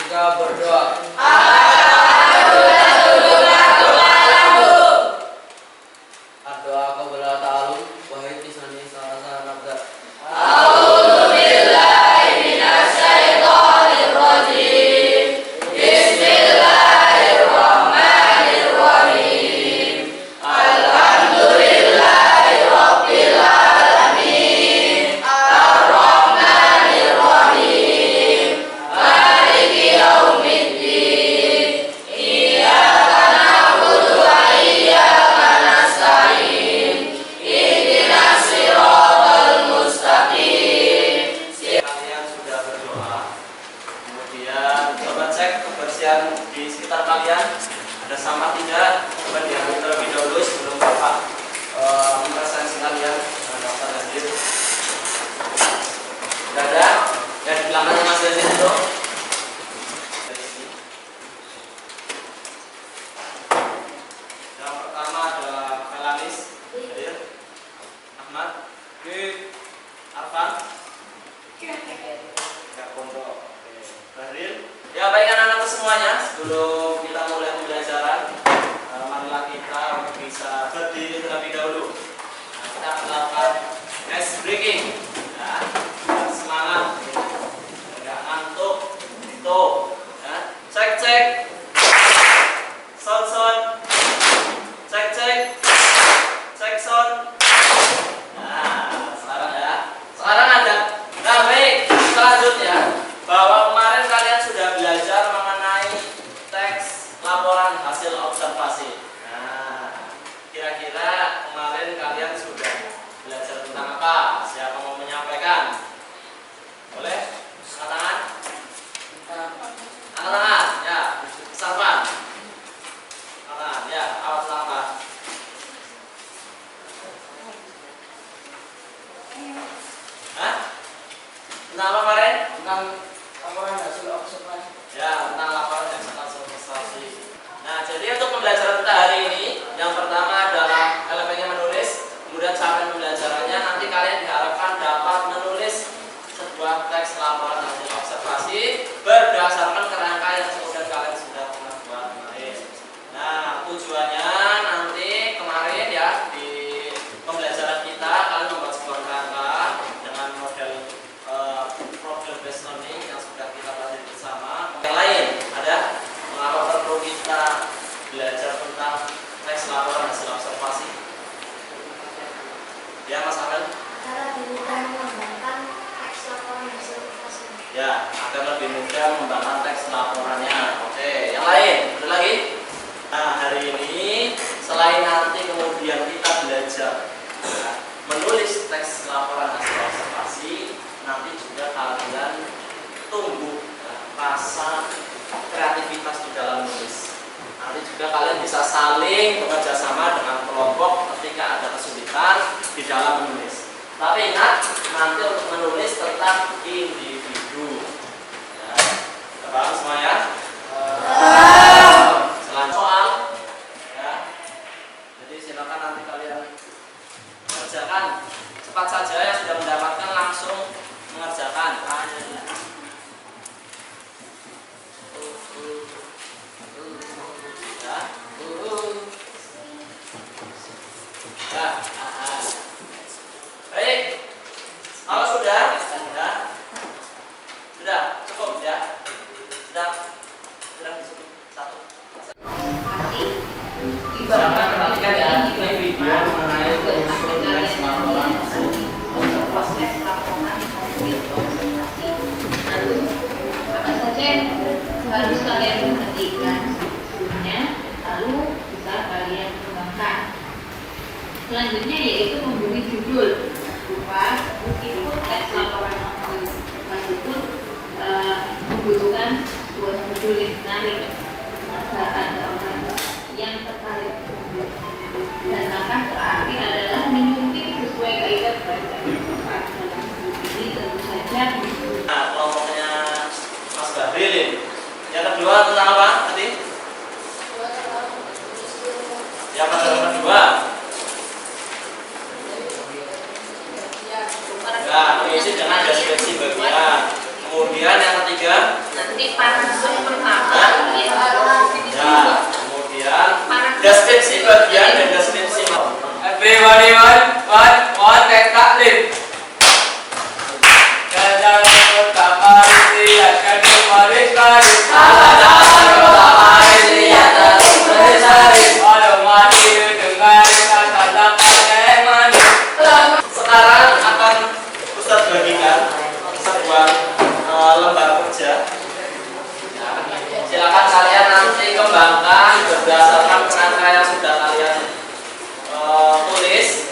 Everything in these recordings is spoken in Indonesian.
Kita berdoa. Doa qabla ta'alum wa hisani salasa nabda. A'udzu billahi minasyaitonir rajim. Bismillahirrahmanirrahim. Alhamdulillahi rabbil alamin. Arrahmanir rahim. Maliki yaumiddin. Iyyaka na'budu wa iyyaka nasta'in. Ihdinas siratal mustaqim. Kalian sudah berdoa, kemudian coba cek kebersihan di sekitar kalian, ada sampah tidak, coba diambil terlebih dahulu sebelum Bapak mempresentasi kalian dengan daftar hadir. Tidak ada? Ya di belakangnya Mas Yazid itu. Yang pertama adalah Melanis, hadir. Ahmad, Arfan, ya Pondok, Bahril. Ya baik anak-anak semuanya, sebelum kita mulai pembelajaran, marilah kita bisa berdiri terlebih dahulu. Nah, kita akan melakukan ice breaking. Ya, biar semangat, nggak ngantuk. Itu, ya. Cek cek, sound, cek cek, cek sound. Nah, sekarang ya. Sekarang ada. Nah baik, selanjutnya bahwa kemarin kalian sudah belajar mengenai teks laporan hasil observasi. Nah, kira-kira kemarin kalian sudah belajar tentang apa? Siapa mau menyampaikan? Boleh? Angkat tangan. Angkat tangan. Ya, Sarpan. Angkat tangan. Ya, awas langkah. Hah? Tentang apa kemarin? Tentang laporan hasil observasi. Ya, tentang laporan hasil observasi. Nah, jadi untuk pembelajaran kita hari ini, yang pertama adalah elemennya menulis. Kemudian sampai pembelajarannya nanti kalian diharapkan dapat menulis sebuah teks laporan hasil observasi berdasarkan kerangka yang kemudian kalian sudah pernah buat kemarin. Nah, tujuannya nanti kemarin ya di pembelajaran kita kalian membuat sebuah kerangka dengan model problem based learning yang sudah kita pelajari bersama. Yang lain ada mengapa perlu kita belajar tentang teks laporan hasil observasi? Ya Mas Amel? Cara dimudah mengembangkan teks laporan hasil observasi. Ya, agar lebih mudah mengembangkan teks laporannya. Oke, yang lain? Ada lagi? Nah, hari ini selain nanti kemudian kita belajar ya, menulis teks laporan hasil observasi, nanti juga kalian tumbuh ya, rasa kreativitas di dalam menulis. Nanti juga kalian bisa saling bekerja sama dengan kelompok ketika ada kesulitan di dalam menulis. Tapi ingat, nanti untuk menulis tetap individu. Ya, paham semua ya? Selanjutnya soal, ya. Jadi silakan nanti kalian mengerjakan cepat saja yang sudah mendapatkan langsung mengerjakan. Ya. Baik. Kalau sudah cukup ya. Sudah cukup satu. Silakan perhatikan ya, ini video mengenai unsur teks laporan hasil observasi. Apa saja yang harus kalian perhatikan sebelumnya, lalu bisa kalian kembangkan. Selanjutnya yaitu memberi judul berupa meskipun teks laporan hasil observasi itu membutuhkan sebuah judul yang menarik agar ada orang yang tertarik. Dan langkah terakhir adalah menyunting sesuai kaidah belajar dalam buku ini tentu saja. Nah, kelompoknya Mas Bahril. Yang kedua tentang apa tadi? Yang kedua. Ya, mengisi dengan deskripsi bagian. Kemudian yang ketiga, Ini paragraf pertama ya. Ya, kemudian deskripsi bagian dan deskripsi Everybody want take taklim. Jalan pertama lihat kedua baris baris. Pertama lihat baris baris. Kalau mati dengar kata dapat mandi. Sekarang akan Ustadz bagikan sebuah lembar kerja. Silakan kalian nanti kembangkan berdasarkan kerangka yang sudah kalian tulis.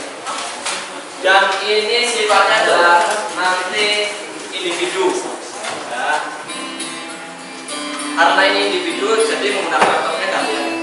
Dan ini sifatnya adalah nanti individu. Ya. Karena ini individu, jadi menggunakan metode kalian.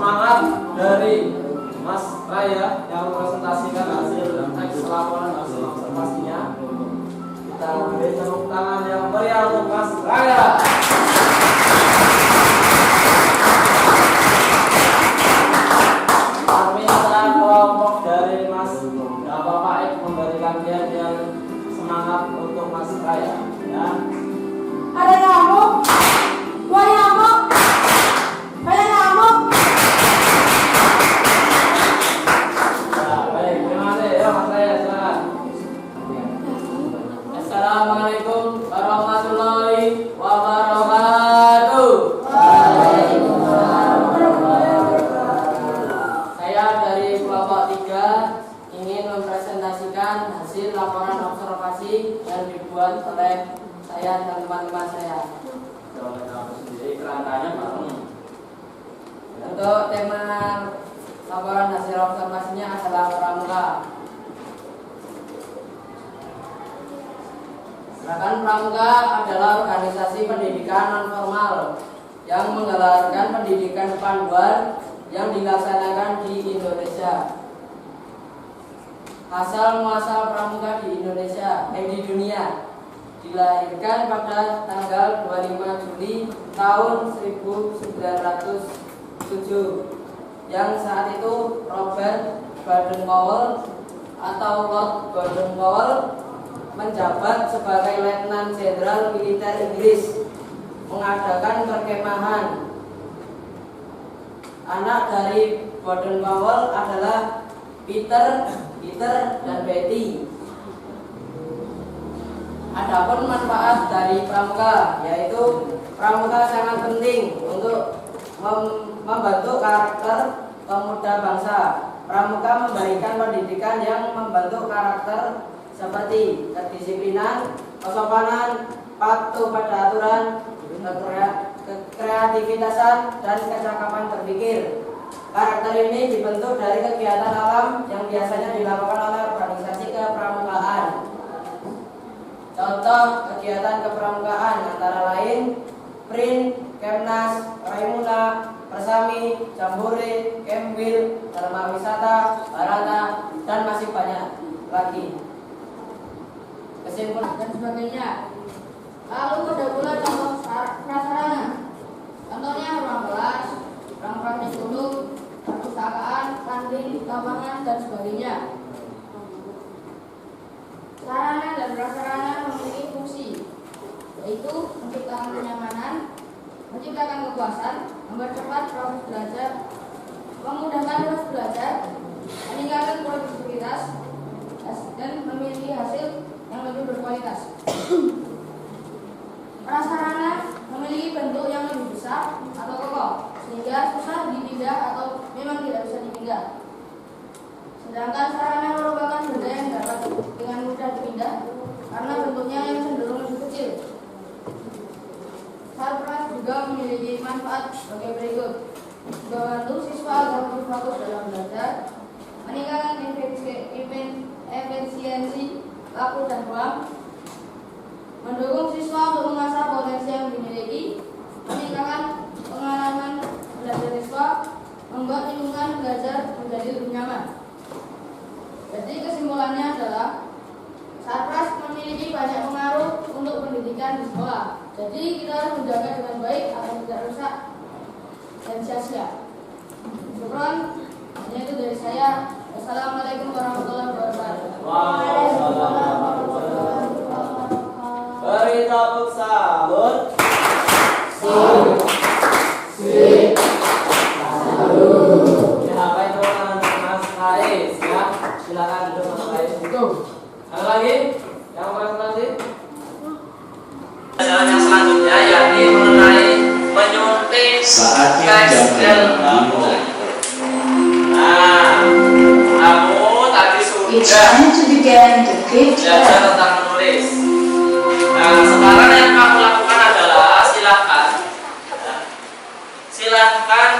Semangat dari Mas Raya yang mempresentasikan hasil teks laporan hasil observasinya. Kita beri tepuk tangan yang meriah untuk Mas Raya. Kami minta kelompok dari Mas dan Bapak Ek memberikan kiat-kiat semangat untuk Mas Raya. Ya. Ada nyamuk, dua nyamuk, ada nyamuk. Ya, baik, terima kasih ya Mas Raya, silakan. Assalamualaikum warahmatullahi wabarakatuh. Saya dari kelompok 3 ingin mempresentasikan hasil laporan observasi yang dibuat oleh saya dan teman-teman saya. Untuk tema laporan hasil observasinya adalah pramuka. Gerakan Pramuka adalah organisasi pendidikan non-formal yang menggelarkan pendidikan depan luar yang dilaksanakan di Indonesia. Asal muasal Pramuka di Indonesia, di dunia, dilahirkan pada tanggal 25 Juli tahun 1907 yang saat itu Robert Baden-Powell atau Lord Baden-Powell menjabat sebagai Letnan Jenderal Militer Inggris mengadakan perkemahan. Anak dari Baden-Powell adalah Peter dan Betty. Adapun manfaat dari pramuka, yaitu pramuka sangat penting untuk membentuk karakter pemuda bangsa. Pramuka memberikan pendidikan yang membentuk karakter seperti kedisiplinan, kesopanan, patuh pada aturan, kreativitasan, dan kecakapan berpikir. Karakter ini dibentuk dari kegiatan alam yang biasanya dilakukan oleh organisasi kepramukaan. Contoh kegiatan kepramukaan antara lain Prin, Kemnas, Raimuna, Persami, Jambore, Kemwil, Dharma Wisata, Barata, dan masih banyak lagi. Kesimpulan dan sebagainya. Lalu ada pula contoh prasarana. Contohnya ruang kelas, ruang praktik duduk, perpustakaan, kantin, lapangan, dan sebagainya. Sarana dan prasarana memiliki fungsi, yaitu menciptakan kenyamanan, menciptakan kepuasan, mempercepat proses belajar, memudahkan proses belajar, meningkatkan produktivitas, dan memiliki hasil yang lebih berkualitas. Prasarana memiliki bentuk yang lebih besar atau kokoh, sehingga susah dipindah atau memang tidak bisa dipindah. Sedangkan sarana merupakan benda yang dapat dengan mudah dipindah karena bentuknya yang cenderung lebih kecil. Sarpras juga memiliki manfaat sebagai berikut: membantu siswa agar lebih fokus dalam belajar, meningkatkan efisiensi waktu dan ruang, mendukung siswa untuk mengasah potensi yang dimiliki, meningkatkan pengalaman belajar siswa, membuat lingkungan belajar menjadi lebih nyaman. Jadi kesimpulannya adalah Sarpras memiliki banyak pengaruh untuk pendidikan di sekolah. Jadi kita harus menjaga dengan baik agar tidak rusak dan sia-sia. Syukron, hanya itu dari saya. Wassalamualaikum warahmatullahi wabarakatuh. Waalaikumsalam. Beri tepuk sambut. Ya, apa itu Mas Rais? Ya, silakan duduk Mas Rais. Ada lagi? Yang mau presentasi? Pelajaran yang selanjutnya yakni mengenai menyunting tekstil bambu. Nah, kamu tadi It's sudah time to begin the fifth belajar round. tentang menulis. Nah, sekarang yang kamu lakukan adalah silahkan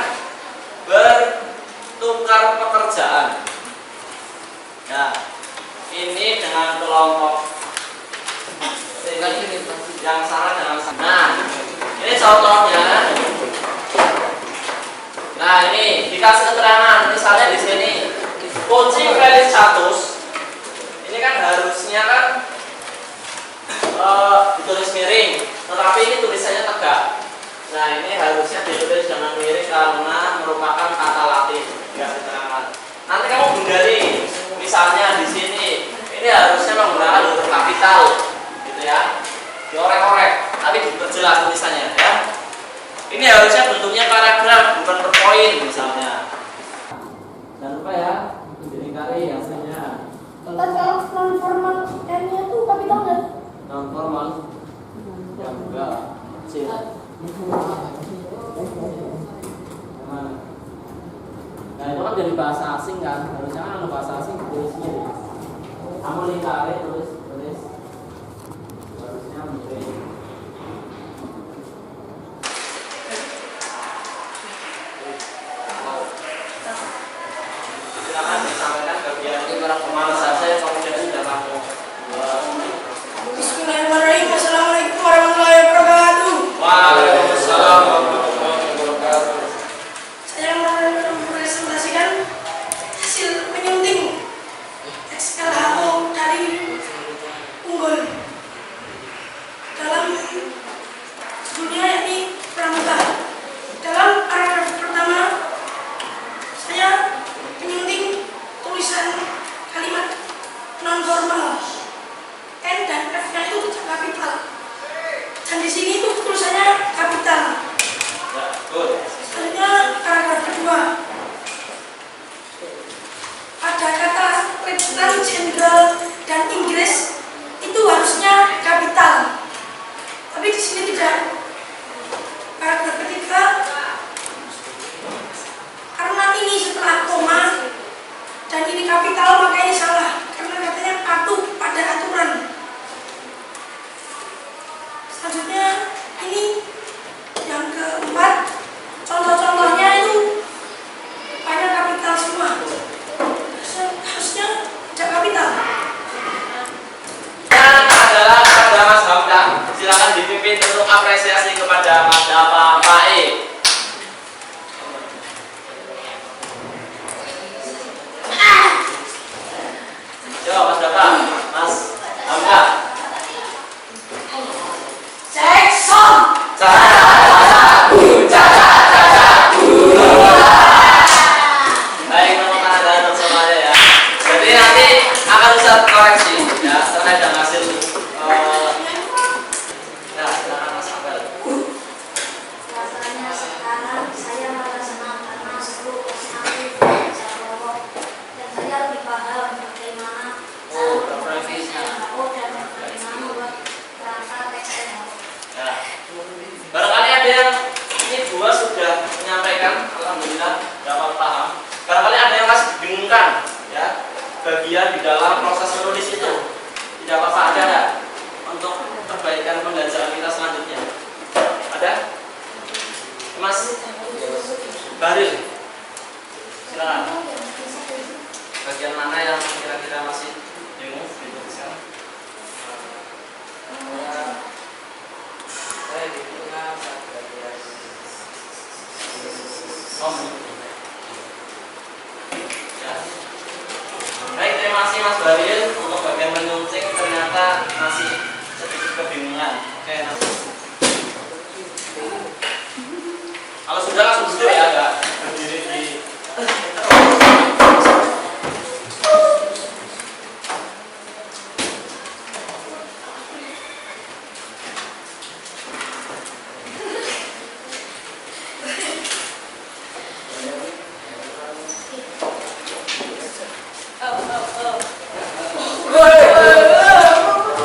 bertukar pekerjaan. Nah, ini dengan kelompok yang sama dengan sama. Nah, ini contohnya. Nah, ini dikasih keterangan. Misalnya di sini kunci kredit status. Ini kan harusnya kan ditulis miring, tetapi ini tulisannya tegak. Nah, ini harusnya ditulis dengan miring karena merupakan kata Latin. Dikasih keterangan. Nanti kamu hindari. Misalnya di sini, ini harusnya menggunakan huruf kapital, gitu ya. Diorek-orek, tapi diperjelas tulisannya, ya. Ini harusnya bentuknya paragraf, bukan per poin, misalnya. Jangan lupa ya, dilingkari hasilnya. Kalau non formal N-nya tuh kapital nggak? Non formal, ya enggak, kecil. Gimana? Nah itu kan jadi bahasa asing kan, harusnya kan ada bahasa asing tulis sendiri. Kamu lingkari tulis harusnya miring. Silakan disampaikan bagian pemanasan saya, kemudian sudah kamu. Bismillahirrahmanirrahim. Assalamualaikum warahmatullahi wabarakatuh. Waalaikumsalam warahmatullahi wabarakatuh. Saya mempresentasikan hasil menyunting XLHO dari Unggul dalam judulnya yakni Pramuka. Dalam paragraf pertama saya menyunting tulisan kalimat non formal. N dan F-nya itu tidak kapital. Dan di sini itu tulisannya kapital. Ya, betul. Selanjutnya paragraf kedua. Pada kata Lieutenant Jenderal dan Inggris itu harusnya kapital. Tapi di sini tidak. Paragraf ketiga, karena ini setelah koma, apresiasi kepada Mas Dapa Pae. Coba Mas Dapa, Mas Hamka. Jackson. Baik, teman-teman ada untuk semuanya ya. Jadi nanti akan Ustaz koreksi ya terhadap hasil. Nah, silakan Mas Hamka. Rasanya sekarang saya merasa senang karena seluruh personatif belajar kelompok dan saya lebih paham bagaimana cara membuat SLHO dan bagaimana membuat kerangka teks SLHO. Ya. Barangkali ada yang ini dua sudah menyampaikan, alhamdulillah dapat paham. Barangkali ada yang masih dibingungkan, ya bagian di dalam proses menulis itu. Tidak apa-apa, ada nggak untuk perbaikan pembelajaran kita selanjutnya? Ada? Mas Bahril, silakan. Bagian mana yang kira-kira masih bingung? Dituliskan. Saya di tengah saat bagian Ya. Baik, terima kasih Mas Bahril untuk bagian menyunting ternyata masih sedikit kebingungan. Oke, nanti. Kalau sudah langsung duduk ya, enggak berdiri di.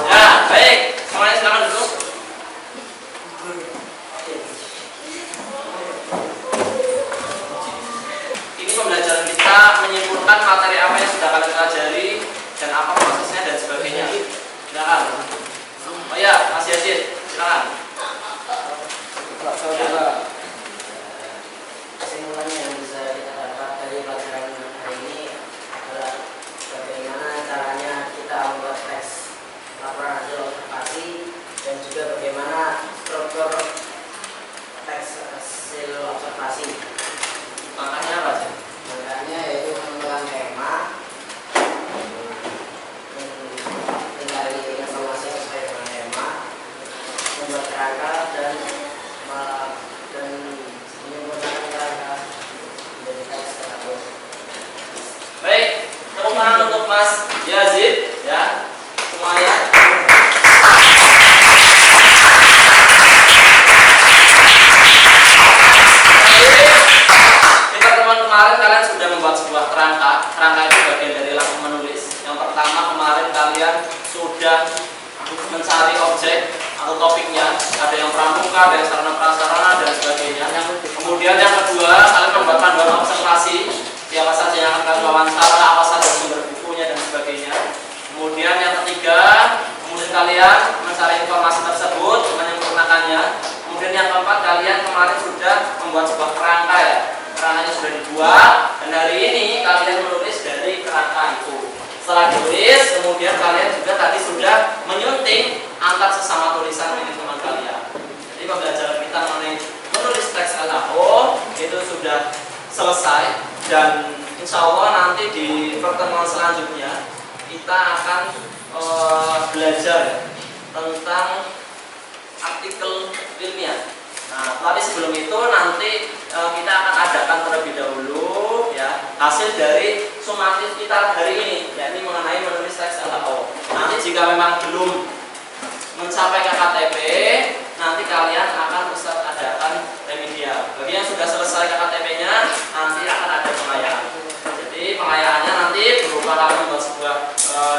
Ya, baik. Semuanya silakan duduk. Ini pembelajaran kita menyimpulkan materi apa yang sudah kalian pelajari dan apa prosesnya dan sebagainya. Silakan. Oh ya, Mas Yasin, silakan. saudara. Kesimpulan yang bisa kita dapat dari pelajaran hari ini adalah bagaimana caranya kita membuat teks laporan hasil observasi dan juga bagaimana struktur teks hasil observasi. Makanya apa sih? Makanya yaitu menentukan tema, mencari informasi sesuai dengan tema, membuat kerangka dan menyempurnakan kerangka menjadi teks tersebut. Baik, tepuk tangan untuk Mas Yazid ya. Semuanya. Di pertemuan kemarin kalian sudah membuat sebuah kerangka. Kerangka itu bagian dari langsung menulis. Yang pertama kemarin kalian sudah mencari objek atau topiknya. Ada yang pramuka, ada yang sarana prasarana dan sebagainya. Kemudian yang kedua kalian membuat panduan observasi. Siapa saja yang akan wawancara, apa saja sumber bukunya dan sebagainya. Kemudian yang ketiga, kemudian kalian mencari informasi tersebut, menyempurnakannya. Kemudian yang keempat, kalian kemarin sudah membuat sebuah kerangka ya. Kerangkanya sudah dibuat dan hari ini kalian menulis dari kerangka itu. Setelah ditulis, kemudian kalian juga tadi sudah menyunting antar sesama tulisan milik teman kalian. Jadi pembelajaran kita mengenai menulis teks LHO itu sudah selesai dan insya Allah nanti di pertemuan selanjutnya kita akan belajar tentang artikel ilmiah. Nah, tapi sebelum itu nanti kita akan adakan terlebih dahulu ya hasil dari sumatif kita hari ini, yakni mengenai menulis teks LHO. Nanti jika memang belum mencapai KKTP, nanti kalian akan Ustaz adakan remedial. Bagi yang sudah selesai KKTP-nya, nanti akan ada pengayaan. Jadi pengayaannya nanti berupa kalian membuat sebuah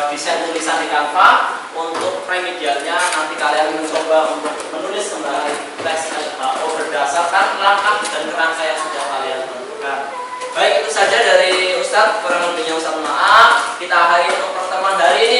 desain tulisan di Canva. Untuk remedialnya nanti kalian mencoba untuk menulis kembali teks LHO berdasarkan langkah dan kerangka yang sudah kalian tentukan. Baik, itu saja dari Ustadz. Kurang lebihnya Ustadz maaf. Kita akhiri untuk pertemuan hari ini.